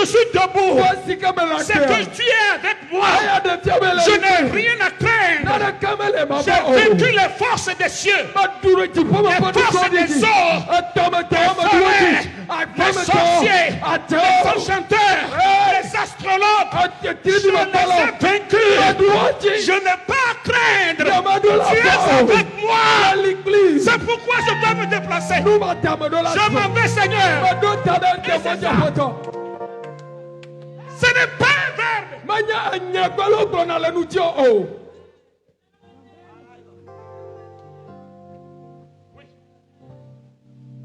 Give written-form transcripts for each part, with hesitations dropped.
je suis debout, c'est que tu es avec moi. Je n'ai rien à craindre. J'ai vaincu les forces des cieux, les forces des eaux, les forêts, les sorciers, les enchanteurs, les astrologues. Je les ai vaincus. Je n'ai pas à craindre. Tu es avec moi. C'est pourquoi je dois me déplacer. Je m'en vais, Seigneur. Ce n'est pas un verbe.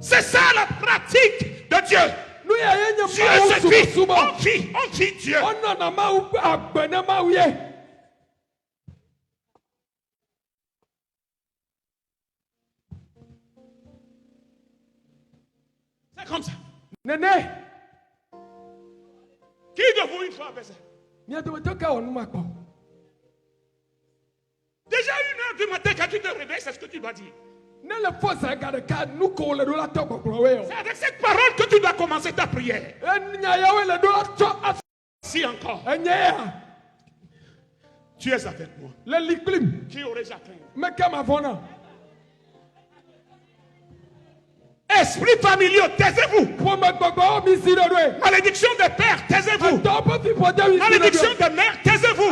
C'est ça la pratique de Dieu. Dieu se vit. On vit Dieu. C'est comme ça. Néné. Qui de vous une fois a fait ça? Déjà 1h du matin quand tu te réveilles, c'est ce que tu dois dire. C'est avec cette parole que tu dois commencer ta prière. Si encore. Tu es avec moi. Qui aurais-je à craindre? Esprit familiaux, taisez-vous. Malédiction des pères, taisez-vous. Malédiction des mères, taisez-vous.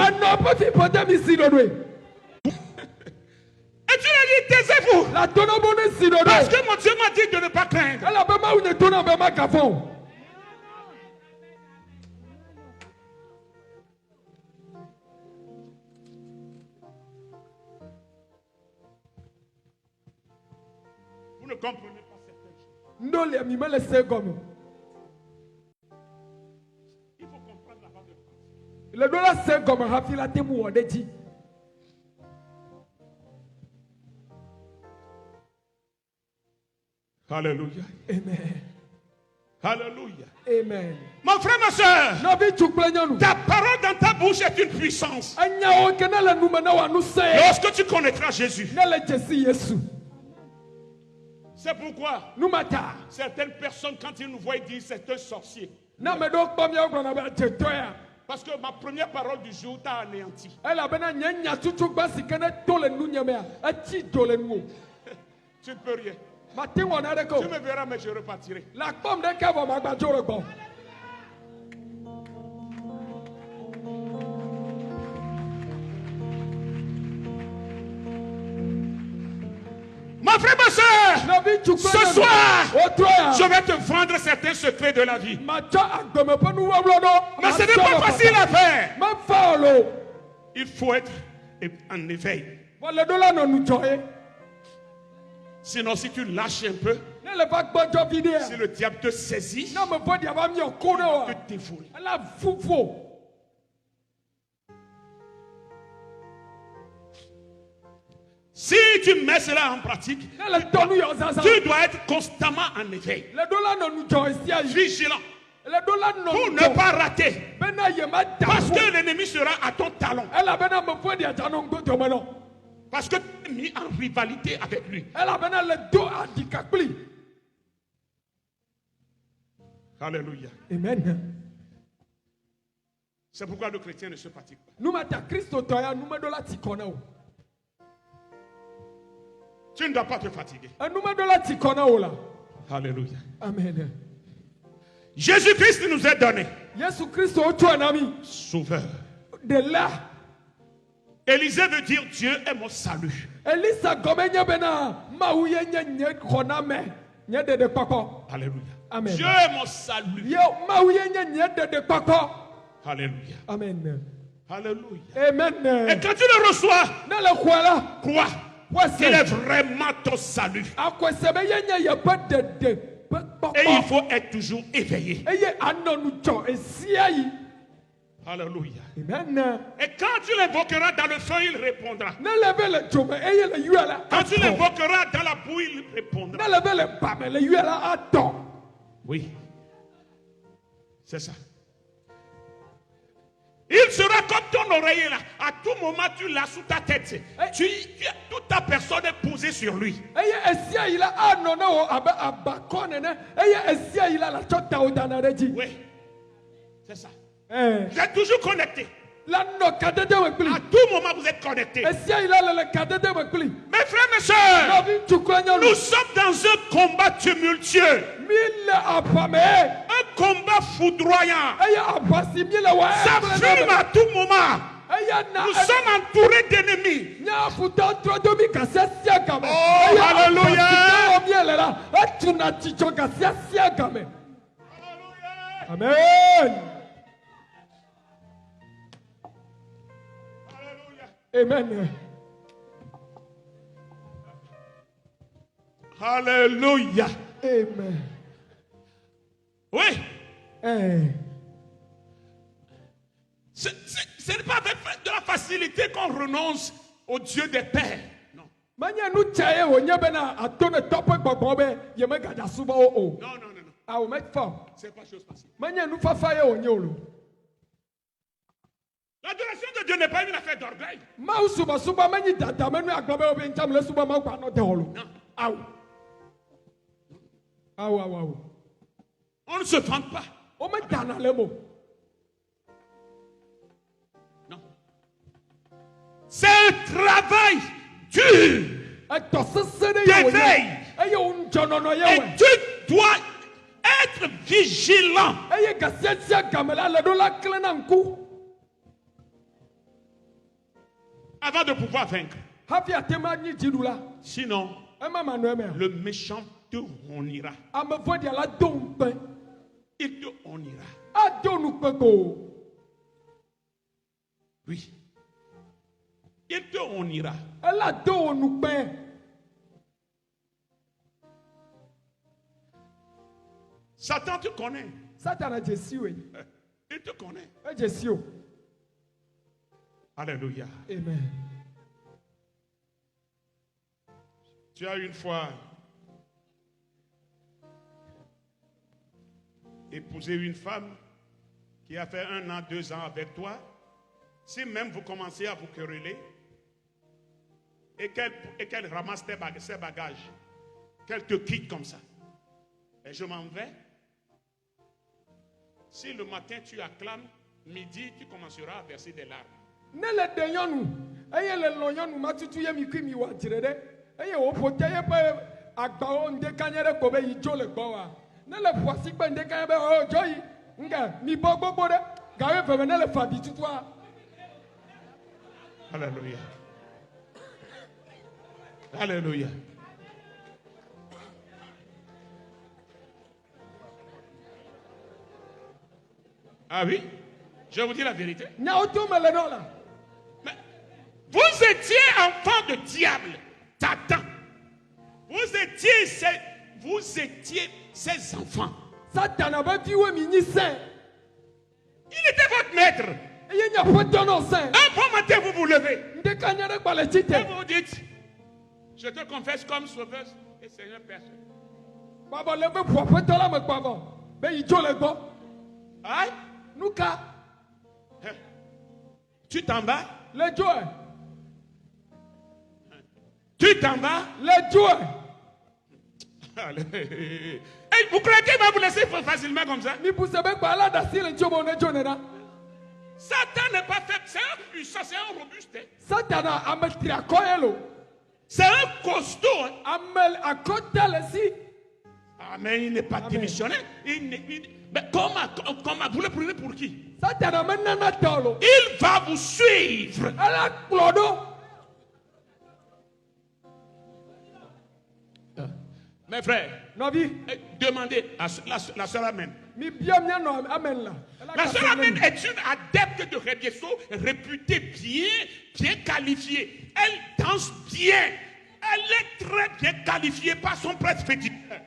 Et tu l'as dit, taisez-vous. Parce que mon Dieu m'a dit de ne pas craindre. Vous ne comprenez pas. Il faut comprendre la base de France. Alléluia. Amen. Alléluia. Amen. Mon frère, ma soeur, ta parole dans ta bouche est une puissance. Lorsque tu connaîtras Jésus, c'est pourquoi certaines personnes, quand ils nous voient, ils disent c'est un sorcier. Parce que ma première parole du jour t'a anéanti. Tu ne peux rien. Tu me verras, mais je repartirai. Ma frère, ma soeur, ce soir, je vais te vendre certains secrets de la vie. Mais ce n'est pas facile à faire. Il faut être en éveil. Sinon, si tu lâches un peu, si le diable te saisit, il te dévore. Si tu mets cela en pratique, tu dois être constamment en éveil, vigilant, pour ne pas rater. Parce que l'ennemi sera à ton talon. Parce que tu es mis en rivalité avec lui. Alléluia. Amen. C'est pourquoi le chrétien ne se fatigue pas. Tu ne dois pas te fatiguer. Alléluia. Amen. Jésus-Christ nous est donné sauveur. De là, Élisée veut dire Dieu est mon salut. Alléluia. Amen. Dieu est mon salut. Alléluia. Amen. Alléluia. Amen. Et quand tu le reçois, crois qu'il est vraiment ton salut. Et il faut être toujours éveillé. Alléluia. Amen. Et quand tu l'invoqueras dans le feu, il répondra. Quand tu l'invoqueras dans la boue, il répondra. Oui. C'est ça. Il sera comme ton oreiller là. À tout moment, tu l'as sous ta tête. Toute ta personne est posée sur lui. Oui. C'est ça. Vous êtes toujours connecté. À tout moment, vous êtes connectés. Mes frères, mes soeurs, nous sommes dans un combat tumultueux. Un combat foudroyant. Ça fume à tout moment. Nous sommes entourés d'ennemis. Oh, alléluia. Amen. Amen. Alléluia. Amen. Oui. Hey. Ce n'est pas avec de la facilité qu'on renonce au Dieu des pères. Non. Non. C'est pas chose facile. L'adoration de Dieu n'est pas une affaire d'orgueil. Non. On ne se vante pas. Non. C'est un travail dur d'éveil. Et tu dois être vigilant. Avant de pouvoir vaincre. Sinon, le méchant te honira. Il te honira. Oui. Il te honira. Satan te connaît. Il te connaît. Alléluia. Amen. Tu as une fois épousé une femme qui a fait 1 an, 2 ans avec toi. Si même vous commencez à vous quereller et qu'elle ramasse ses bagages, qu'elle te quitte comme ça, et je m'en vais. Si le matin tu acclames, midi tu commenceras à verser des larmes. Alléluia. Alléluia. Ah oui? Je vous dis la vérité. Mais vous étiez enfant de diable, Satan. Vous étiez ses enfants. Il était votre maître. Un bon matin, vous vous levez. Et vous vous dites, je te confesse comme sauveur et Seigneur personne. Aïe. Tu t'en vas? Tu t'en vas? Et vous croyez qu'il va vous laisser facilement comme ça? Satan n'est pas faible, c'est un puissant, c'est un robuste. C'est un costaud. Ah, mais il n'est pas démissionnaire. Mais comment vous le prenez pour qui? Il va vous suivre. Mes frères, demandez à la sœur Amen. La sœur Amen est une adepte de Rebieso, réputée bien qualifiée. Elle danse bien. Elle est très bien qualifiée par son prêtre féticheur.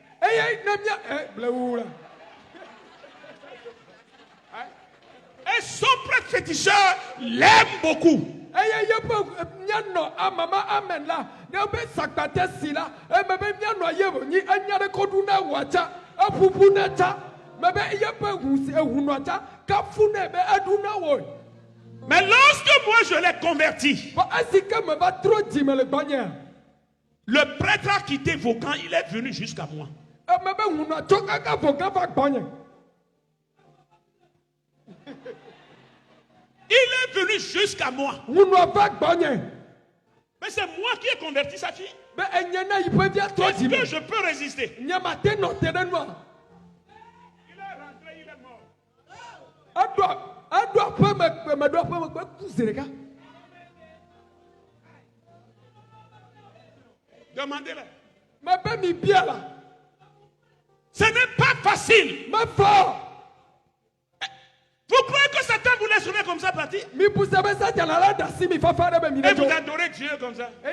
Et son prêtre féticheur l'aime beaucoup. Mais lorsque moi je l'ai converti, le prêtre a quitté Vaucan, il est venu jusqu'à moi. est venu jusqu'à moi. Mais c'est moi qui ai converti sa fille. Est-ce que je peux résister? Il est rentré, il est mort. Demandez-le. Ce n'est pas facile. Vous croyez que Satan vous laisse sauver comme ça partir? Et vous adorez Dieu comme ça? Vous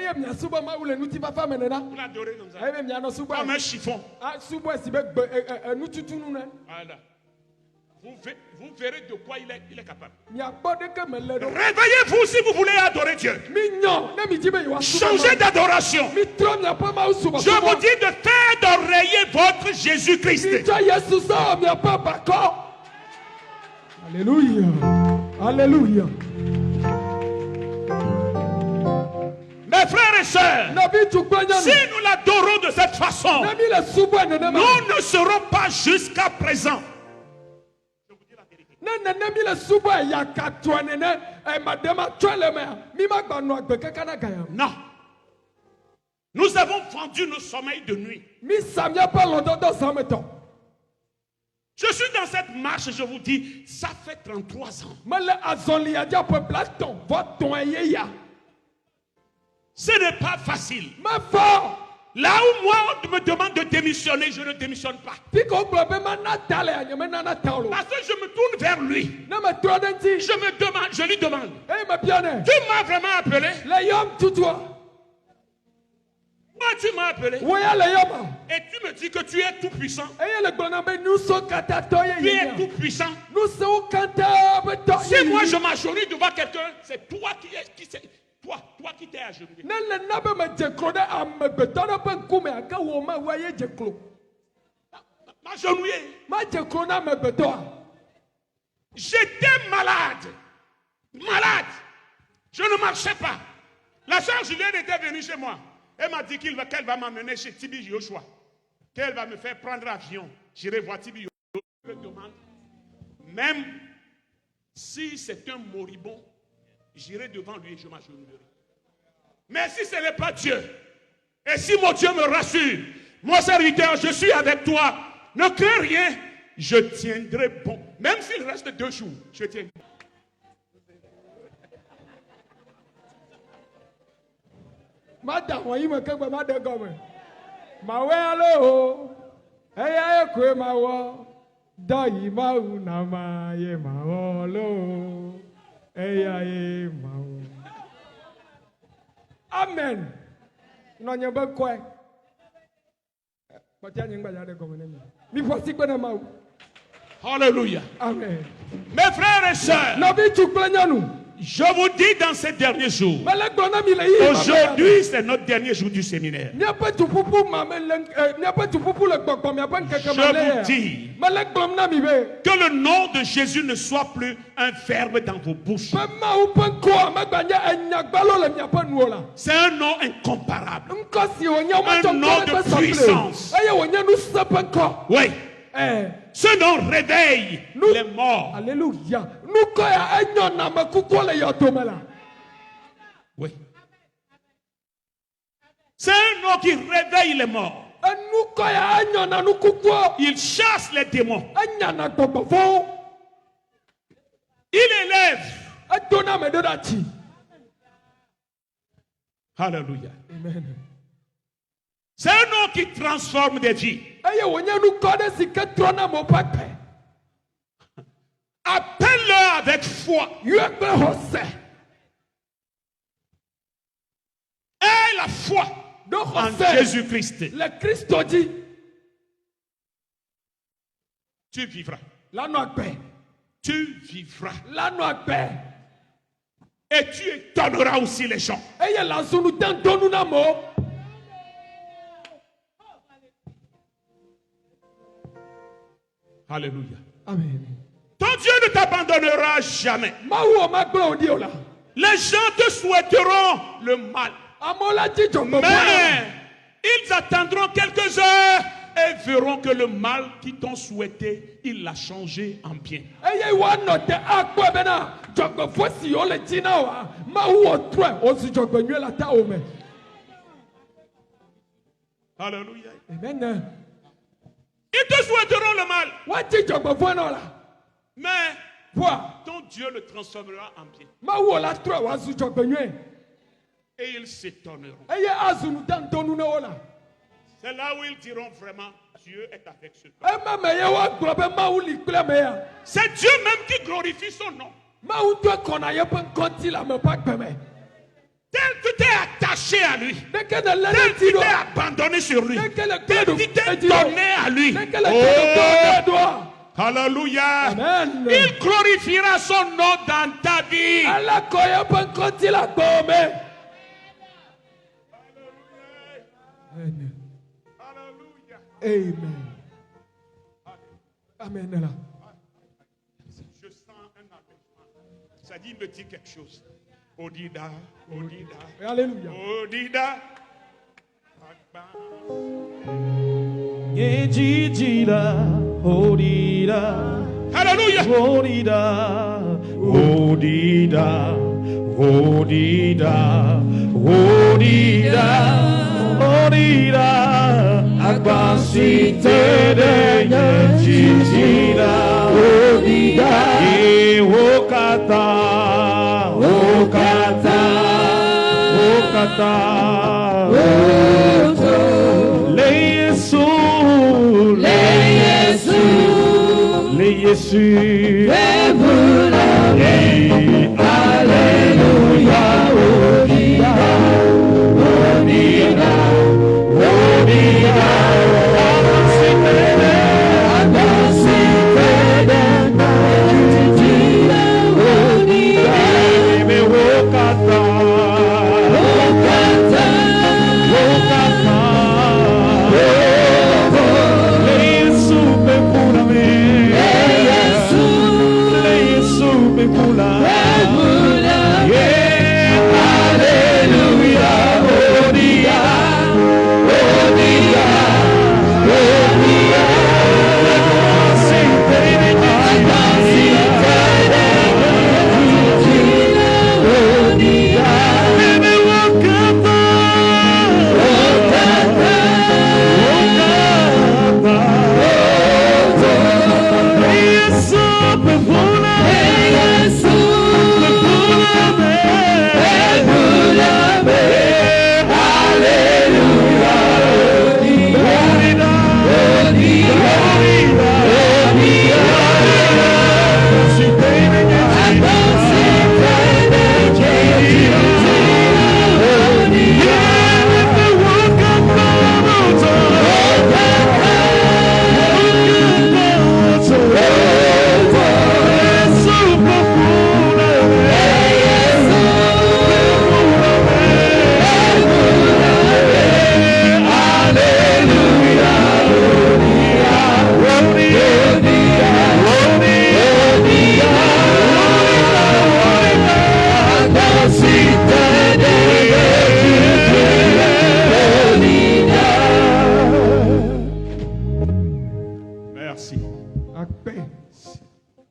l'adorez comme ça? Comme un chiffon. Voilà. Vous verrez de quoi il est capable. Réveillez-vous si vous voulez adorer Dieu. Changez d'adoration. Je vous dis de faire d'oreiller votre Jésus-Christ. Alléluia. Alléluia. Mes frères et sœurs, si nous l'adorons de cette façon, nous ne serons pas jusqu'à présent. Non. Nous avons vendu nos sommeils de nuit. Je suis dans cette marche, je vous dis, ça fait 33 ans. Ce n'est pas facile. Là où moi on me demande de démissionner, je ne démissionne pas. Parce que je me tourne vers lui. Je lui demande. Tu m'as vraiment appelé? Moi tu m'as appelé. Et tu me dis que tu es tout puissant. Tu es tout puissant. Si moi je m'agenouille devant quelqu'un, c'est toi qui t'es agenouillé. M'agenouiller. J'étais malade. Je ne marchais pas. La sœur Julienne était venue chez moi. Elle m'a dit qu'elle va m'amener chez Tibi Joshua. Qu'elle va me faire prendre l'avion. J'irai voir Tibi Joshua. Je me demande, même si c'est un moribond, j'irai devant lui et je m'agenouillerai. Mais si ce n'est pas Dieu, et si mon Dieu me rassure, mon serviteur, je suis avec toi, ne crains rien, je tiendrai bon. Même s'il reste 2 jours, je tiendrai. Madame, voyez me que ma de gomme. Ma we alo. Eya ekwe ma wo. Dayi ma una ma ye ma wo lo. Eya ye ma wo. Amen. No nye be kwe. Patia nyingba ya de gomme ne mi. Mi fosi pe na ma wo. Hallelujah. Amen. Mes frères et sœurs, no bi tu planya nu. Je vous dis dans ces derniers jours, aujourd'hui c'est notre dernier jour du séminaire. Je vous dis que le nom de Jésus ne soit plus un verbe dans vos bouches. C'est un nom incomparable. Un nom de puissance. Oui. Ce nom réveille les morts. Alléluia. Oui. C'est un nom qui réveille les morts. Il chasse les démons. Il élève. Alléluia. Amen. C'est un nom qui transforme des vies. Appelle-le avec foi. Et la foi en Jésus-Christ. Le Christ dit, tu vivras. Tu vivras. Et tu étonneras aussi les gens. Alléluia. Amen. Ton Dieu ne t'abandonnera jamais. Les gens te souhaiteront le mal. Mais ils attendront quelques heures et verront que le mal qu'ils t'ont souhaité, il l'a changé en bien. Dzɔgbevɔ si wole dzi na wa, Mawu wɔ trɔe, wozu dzɔgbenyui le tawò me. Alléluia. Amen. Ils te souhaiteront le mal. Wati dzɔgbevɔ na la. Mais Voa. ton Dieu le transformera en bien. Mawu la trɔe woazu dzɔgbenyui. Et ils s'étonneront. Eye azu nu ta ŋutɔnu na wo la. C'est là où ils diront vraiment, Dieu est avec ce temps. Ema me ye wa gblɔ be Mawu li kple me ya. C'est Dieu même qui glorifie son nom. Mawu ŋutɔ kɔna yeƒe ŋkɔti le ameƒe agbe me. Tel tu t'es attaché à lui. Deke ne lé Tel ne ti tu ɖo. t'es abandonné sur lui. Deke le Tel kple tu t'es ɖo. donné à lui. Deke le kple ɖo ɖoa. Alléluia. Amen. Il glorifiera son nom dans ta vie. Ala kɔ yeƒe ŋkɔti le agbe me. Amen. Alléluia. Amen. Amen. Là. Je sens un apaisement. Ça dit, me dit quelque chose. Odida, Odida, Alléluia. Odida. Ejijira, Odida, Alléluia. Odida, Odida, Odida, Odida, Odida, Agbasite de Ejijira, Odida, Okata, Okata, Okata, Le Jésus, Alléluia, Odida, Odida, Odida,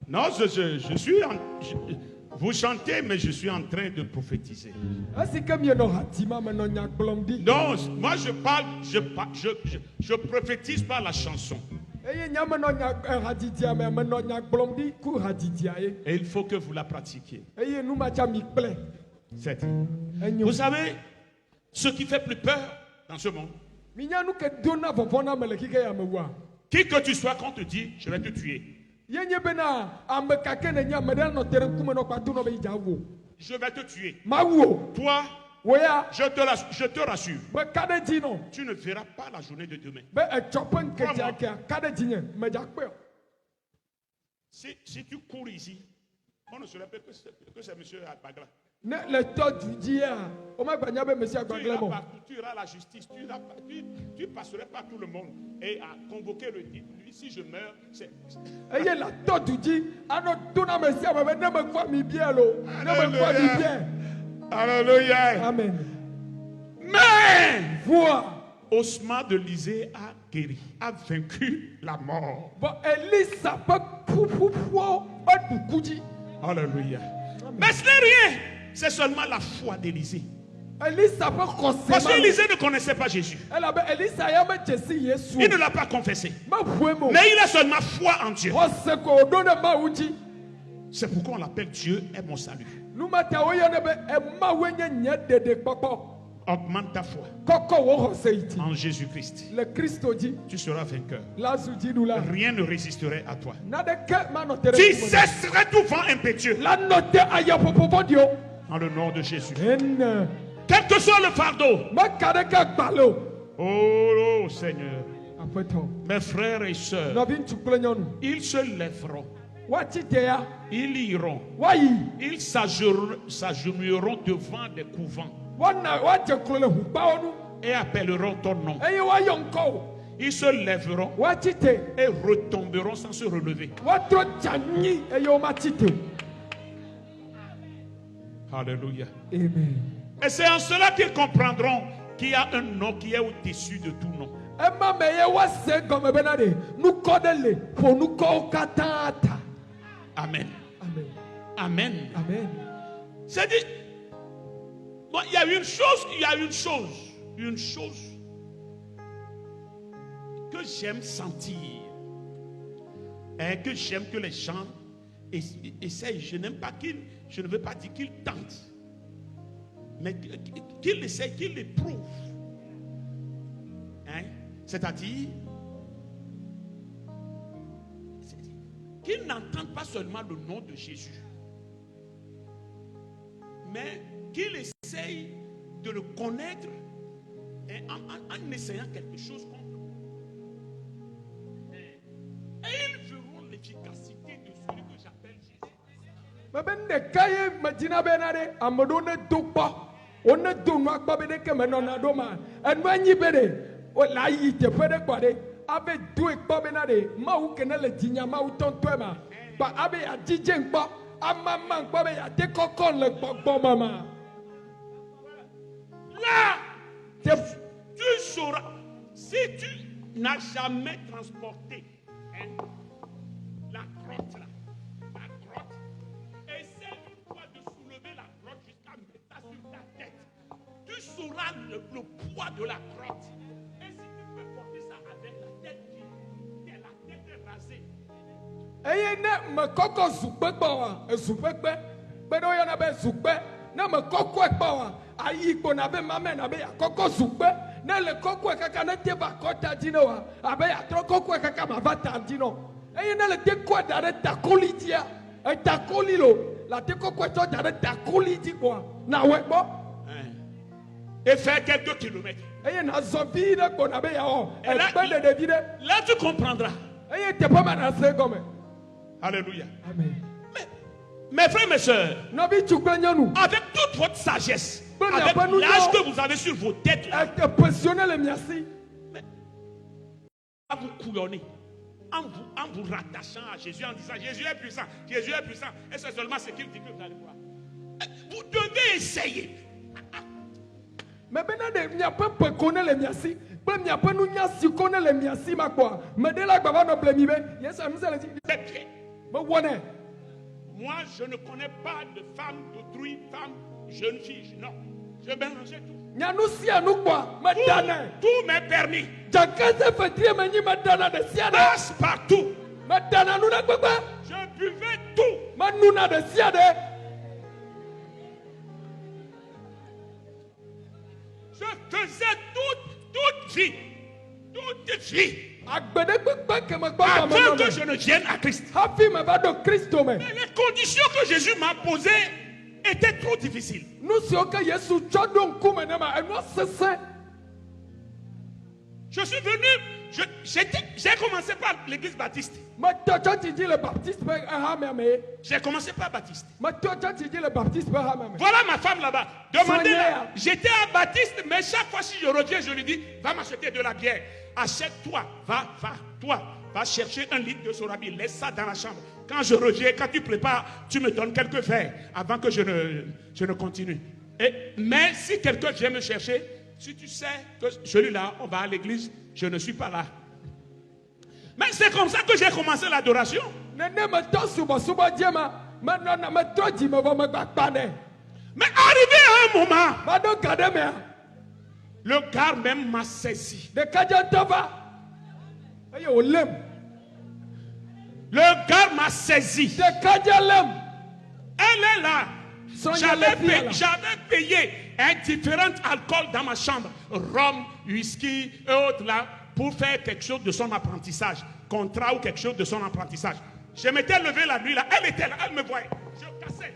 Non, vous chantez, mais je suis en train de prophétiser. Non, moi je parle, je prophétise par la chanson. Et il faut que vous la pratiquiez. Vous savez, ce qui fait plus peur dans ce monde, qui que tu sois, quand on te dit, je vais te tuer. Je vais te tuer. Toi, je te rassure. Tu ne verras pas la journée de demain. Si tu cours ici, on ne saurait pas que c'est M. Bagla. Tu iras à la justice, tu passerais par tout le monde et à convoquer le dit. Si je meurs, c'est. Alléluia. Amen. Mais Osman de Lysée a guéri, a vaincu la mort. Alléluia. Mais ce n'est rien. C'est seulement la foi d'Élisée. Parce qu'Élisée ne connaissait pas Jésus. Il ne l'a pas confessé. Mais il a seulement foi en Dieu. C'est pourquoi on l'appelle Dieu est mon salut. Augmente ta foi en Jésus-Christ. Tu seras vainqueur. Rien ne résisterait à toi. Tu cesserais tout vent impétueux. Dans le nom de Jésus. Quel que soit le fardeau. Oh Seigneur. Mes frères et sœurs, ils se lèveront. Ils iront. Ils s'agenouilleront devant des couvents et appelleront ton nom. Ils se lèveront et retomberont sans se relever. Alléluia. Amen. Et c'est en cela qu'ils comprendront qu'il y a un nom qui est au-dessus de tout nom. Amen. Amen. Amen. Amen. C'est-à-dire, bon, il y a une chose que j'aime sentir, et que j'aime que les gens essayent. Je ne veux pas dire qu'ils tentent, mais qu'ils essayent, qu'ils l'éprouvent. Hein? C'est-à-dire qu'ils n'entendent pas seulement le nom de Jésus, mais qu'ils essayent de le connaître en essayant quelque chose contre lui. Et ils verront l'efficacité de celui que j'appelle Jésus. Là, tu sauras, si tu n'as jamais transporté la grotte là, essaie une fois de soulever la grotte jusqu'à mettre ça sur ta tête. Tu sauras le poids de la grotte. Et si tu peux porter ça avec la tête rasée. Et faire quelques kilomètres. Là, tu comprendras. Alléluia. Amen. Mes frères, mes soeurs, avec toute votre sagesse, avec l'âge que vous avez sur vos têtes, là, à vous couillonner, en vous rattachant à Jésus, en disant Jésus est puissant, Jésus est puissant, et c'est seulement ce qu'il dit que vous allez voir. Vous devez essayer. Mais il n'y a pas de connaître les miassis. Il n'y a pas de les miassis. Mais dès là, moi, je ne connais pas de femme d'autrui, femme, jeune fille. Non, je mélangeais tout. Tout m'est permis. Passe partout. Je buvais tout. Je faisais toute vie. Avant que je ne vienne à Christ. Mais les conditions que Jésus m'a posées étaient trop difficiles. Je suis venu, j'ai commencé par l'église baptiste. J'ai commencé par Baptiste. Voilà ma femme là-bas. Demandez-la. J'étais à Baptiste, mais chaque fois si je reviens, je lui dis, va m'acheter de la bière. Achète-toi, va chercher un litre de sorabi, laisse ça dans la chambre. Quand je reviens, quand tu prépares, tu me donnes quelques verres avant que je ne continue. Mais si quelqu'un vient me chercher, si tu sais que celui-là, on va à l'église, je ne suis pas là. Mais c'est comme ça que j'ai commencé l'adoration. Mais arrivé à un moment, le gars même m'a saisi. Le gars m'a saisi. Elle est là. J'avais payé un différent alcool dans ma chambre. Rhum, whisky et autres là. Pour faire quelque chose de son apprentissage. Contrat ou quelque chose de son apprentissage. Je m'étais levé la nuit là. Elle était là. Elle me voyait. Je cassais.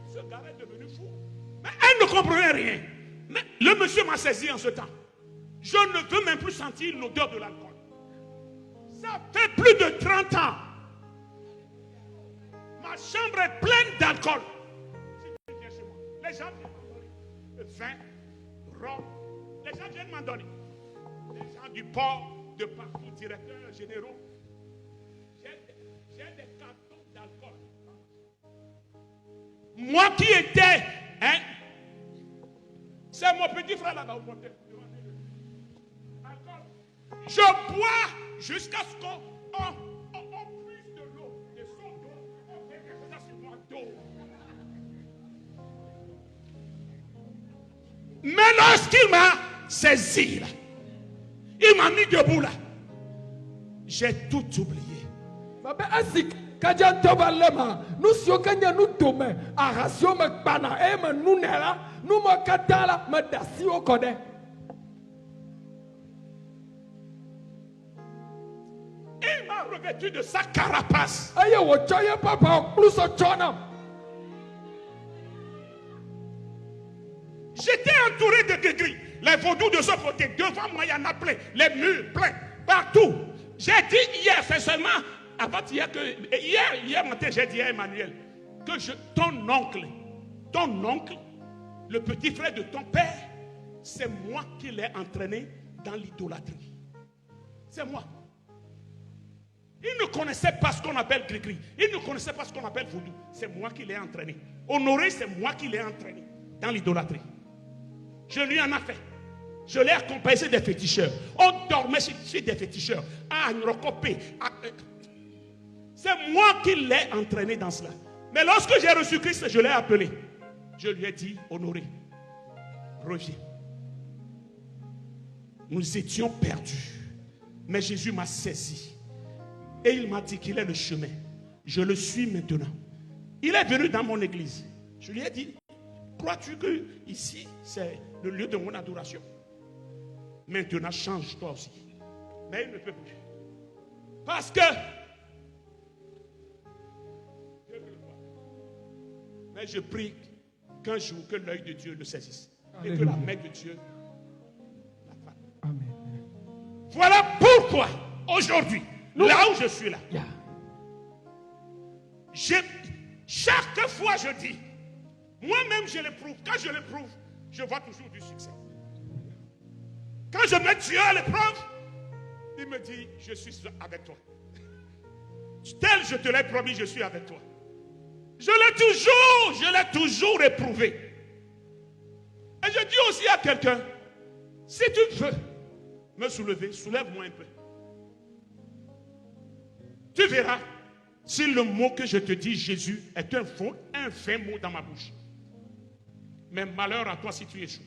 Ce gars est devenu fou. Mais elle ne comprenait rien. Mais le monsieur m'a saisi en ce temps. Je ne veux même plus sentir l'odeur de l'alcool. Ça fait plus de 30 ans. Ma chambre est pleine d'alcool. Si tu viens chez moi, les gens viennent. Vin, rhum, les gens viennent m'en donner. Les gens du port, de partout, directeurs généraux. J'ai des cartons d'alcool. Moi qui étais, c'est mon petit frère là-bas au portail. Je bois jusqu'à ce qu'on puise de l'eau, de son dos, on fait quelque chose sur mon dos. Mais lorsqu'il m'a saisi là, il m'a mis debout là, j'ai tout oublié. Il m'a revêtu de sa carapace. J'étais entouré de gris-gris. Les vaudous de ce côté, devant moi, il y en a plein. Les murs pleins, partout. J'ai dit hier, c'est seulement avant-hier que. Hier matin, j'ai dit à Emmanuel que ton oncle, le petit frère de ton père, c'est moi qui l'ai entraîné dans l'idolâtrie. C'est moi. Il ne connaissait pas ce qu'on appelle gris-gris. Il ne connaissait pas ce qu'on appelle vaudou. C'est moi qui l'ai entraîné. Honoré, c'est moi qui l'ai entraîné dans l'idolâtrie. Je lui en ai fait. Je l'ai accompagné chez des féticheurs. On dormait chez des féticheurs. À Nrokopé. C'est moi qui l'ai entraîné dans cela. Mais lorsque j'ai reçu Christ, je l'ai appelé. Je lui ai dit, Honoré, reviens. Nous étions perdus. Mais Jésus m'a saisi. Et il m'a dit qu'il est le chemin. Je le suis maintenant. Il est venu dans mon église. Je lui ai dit, crois-tu que ici, c'est le lieu de mon adoration? Maintenant, change-toi aussi. Mais il ne peut plus. Parce que... Mais je prie qu'un jour, que l'œil de Dieu le saisisse. Alléluia. Et que la main de Dieu la frappe. Amen. Voilà pourquoi, aujourd'hui, là où je suis là, chaque fois je dis, moi-même je l'éprouve. Quand je l'éprouve, je vois toujours du succès. Quand je mets Dieu à l'épreuve, il me dit, je suis avec toi. Tel je te l'ai promis, je suis avec toi. Je l'ai toujours éprouvé. Et je dis aussi à quelqu'un, si tu veux me soulever, soulève-moi un peu. Tu verras si le mot que je te dis, Jésus, est un vain mot dans ma bouche. Mais malheur à toi si tu échoues.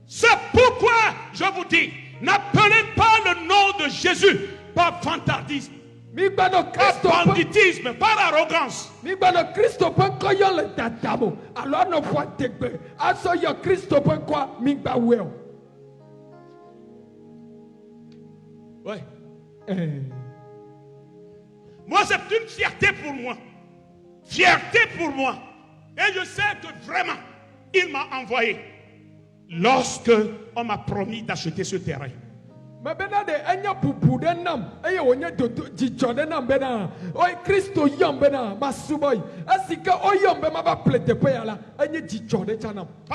C'est pourquoi je vous dis, n'appelez pas le nom de Jésus par fantardisme, par banditisme, par arrogance. Ouais. Moi, c'est une fierté pour moi. Fierté pour moi. Et je sais que vraiment, il m'a envoyé. Lorsque on m'a promis d'acheter ce terrain. Parce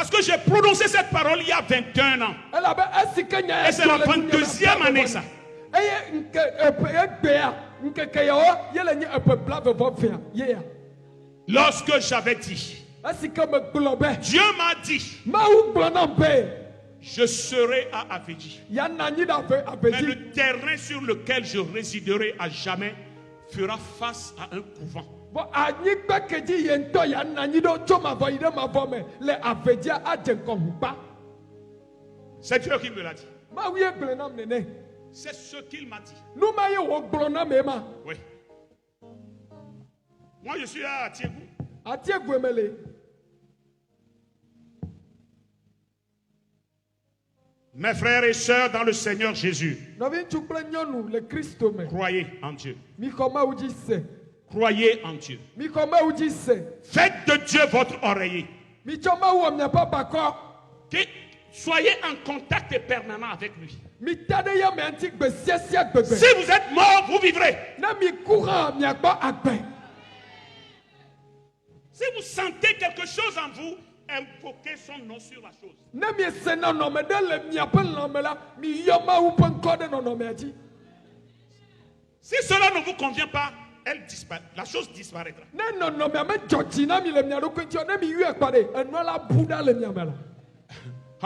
que j'ai prononcé cette parole il y a 21 ans. Et c'est la 22e année ça. Lorsque j'avais dit, Dieu m'a dit, Je serai à Avedji. Mais le terrain sur lequel je résiderai à jamais fera face à un couvent. C'est Dieu qui me l'a dit. C'est ce qu'il m'a dit. Oui. Moi je suis à Atiegou. Mes frères et sœurs dans le Seigneur Jésus, croyez en Dieu. Croyez en Dieu. Faites de Dieu votre oreiller. Soyez en contact permanent avec lui. Si vous êtes mort, vous vivrez. Si vous sentez quelque chose en vous, invoquez son nom sur la chose. Si cela ne vous convient pas, la chose disparaîtra.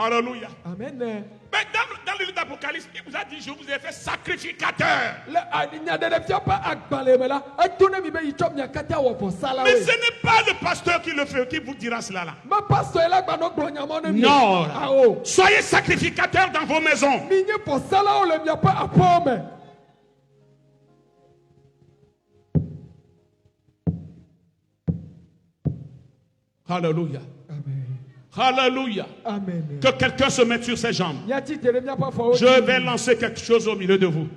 Alléluia. Amen. Mais dans le livre d'Apocalypse, il vous a dit, je vous ai fait sacrificateur. Mais ce n'est pas le pasteur qui le fait, qui vous dira cela là. Non. Soyez sacrificateurs dans vos maisons. Alléluia. Alléluia. Amen. Que quelqu'un se mette sur ses jambes. Je vais lancer quelque chose au milieu de vous.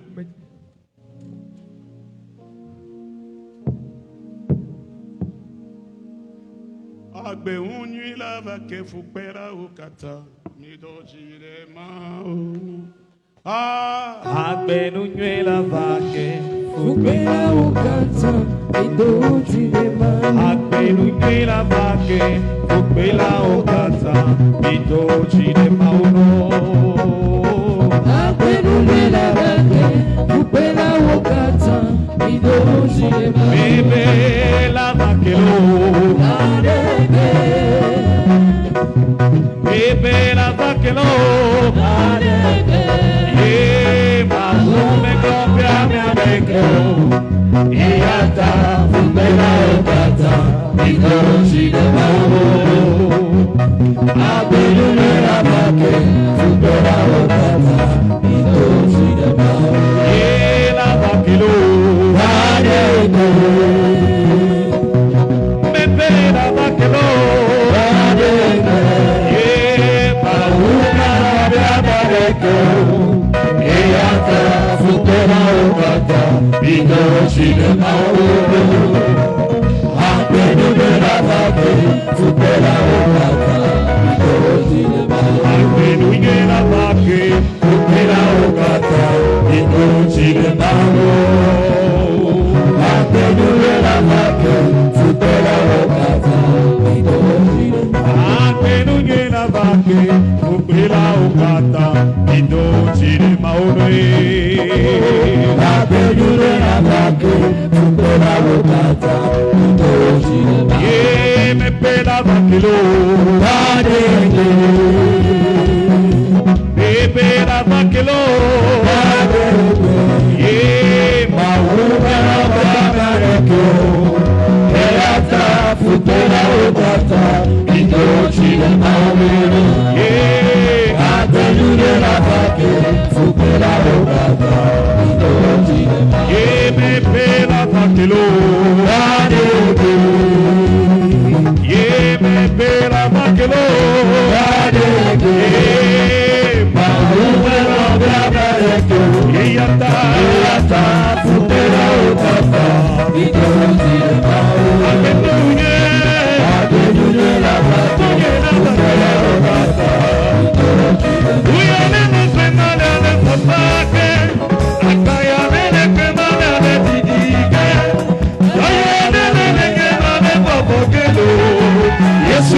Yes,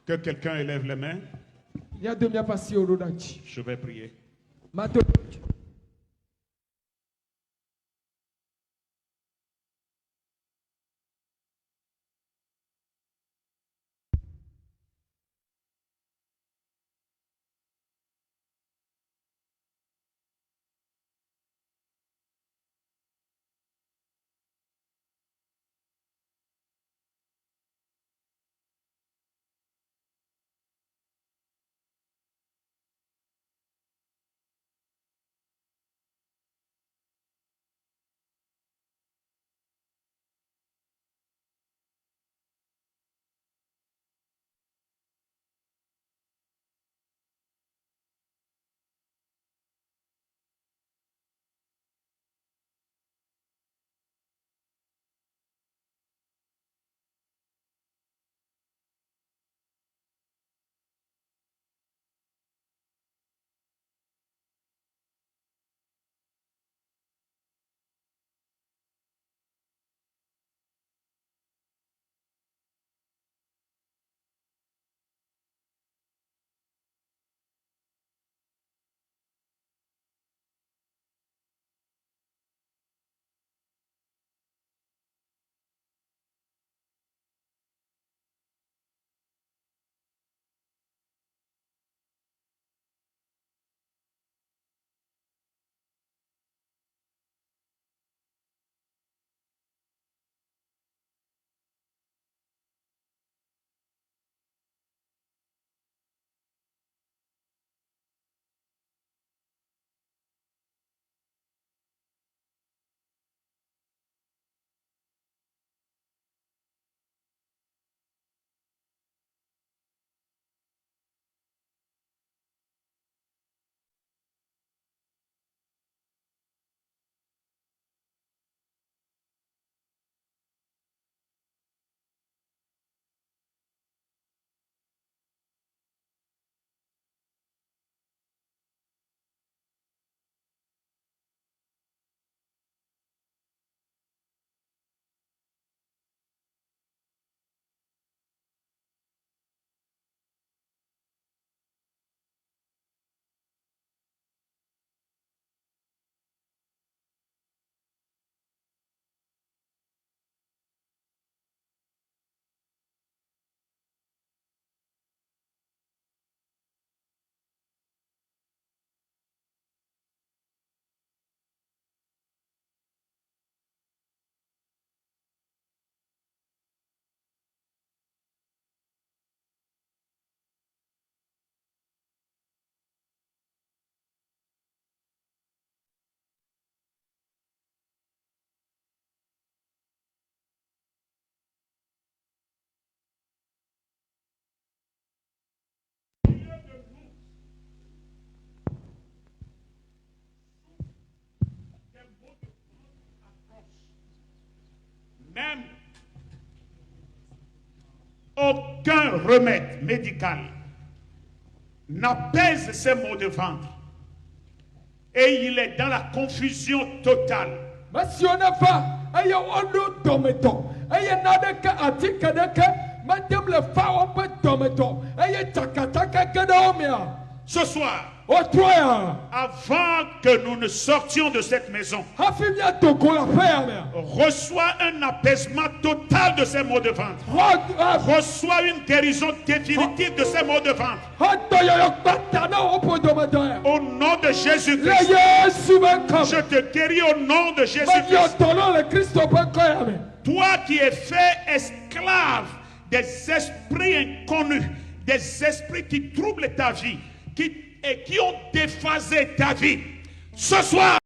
Que quelqu'un élève les mains. Je vais prier. Même aucun remède médical n'apaise ces maux de ventre. Et il est dans la confusion totale. Ce soir, avant que nous ne sortions de cette maison, reçois un apaisement total de ces maux de ventre. Reçois une guérison définitive de ces maux de ventre. Au nom de Jésus-Christ, je te guéris au nom de Jésus-Christ. Toi qui es fait esclave des esprits inconnus, des esprits qui troublent ta vie, qui ont déphasé ta vie. Ce soir,